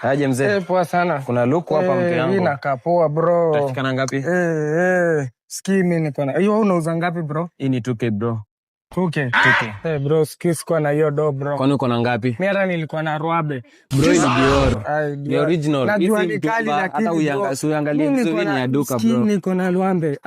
Aje mzee? Poa sana. Kuna luku hapa mke yangu. Mimi nakaa poa bro. Utashikana ngapi? Sikii mimi niko na. Hiyo unauza ngapi bro? Hii ni 2K bro. 2K. 2K. Bro, sikuwa na hiyo do bro. Kwani uko na ngapi? Mimi hata nilikuwa na Ruabe. Bro, ni Dior. Ni original. Hizi kali hata uangalie vizuri ni ya duka bro. Mimi niko na Ruabe.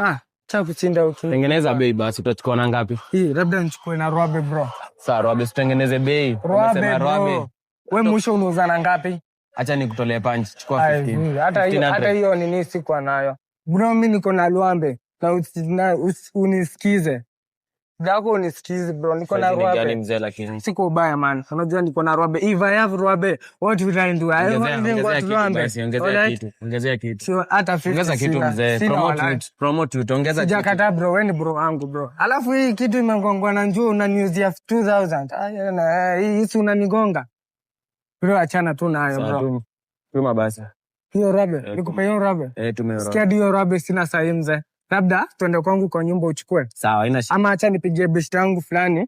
Cha kushinda uki. Tengeneza bei basi, utachukua na ngapi? Hii labda nichukue na Ruabe bro. Sawa, Ruabe tutengeneze bei. Umesema Ruabe. Wewe mwisho unauza na ngapi? Acha nikutolee punch, chukua 15. Hata hiyo nini sikuwa nayo. Bro, mimi niko na Ruabe. Na unisikize. Dako unisikize bro, niko na Ruabe. Gani mzee lakini? Siko ubaya man. Unajua niko na Ruabe. If I have Ruabe, what will I do? Ongezea kitu. Sio hata 50. Ongeza kitu mzee. Promote it. Ongeza kitu. Sijakata bro, wewe ni bro wangu bro. Alafu hii kitu imengongwa na njoo unaniuzia 2000. Hii si unanigonga. Bro, achana tu nayo bro. Tuma basi. Hiyo Ruabe, nikupe hiyo Ruabe. Tume Sikia hiyo Ruabe sina sahi mzee. Labda twende kwangu kwa nyumba uchukue. Sawa, ina shida. Ama acha nipigie best yangu fulani.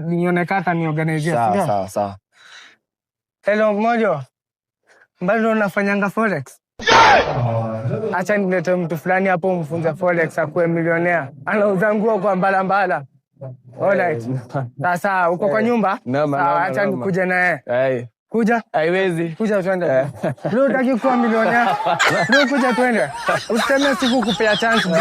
Nione kaka niorganize. Sawa. Hello Mojo. Bado unafanyanga forex? Acha nilete mtu fulani hapo mfunze forex akuwe milionea. Anauza nguo kwa mbala. Alright. Sasa uko kwa nyumba? Sawa, acha nikuje naye. Kuja? Haiwezi. Kuja twende. Leo utaki kuwa milionea. Leo kuja twende. Useme siku kupea chance bro.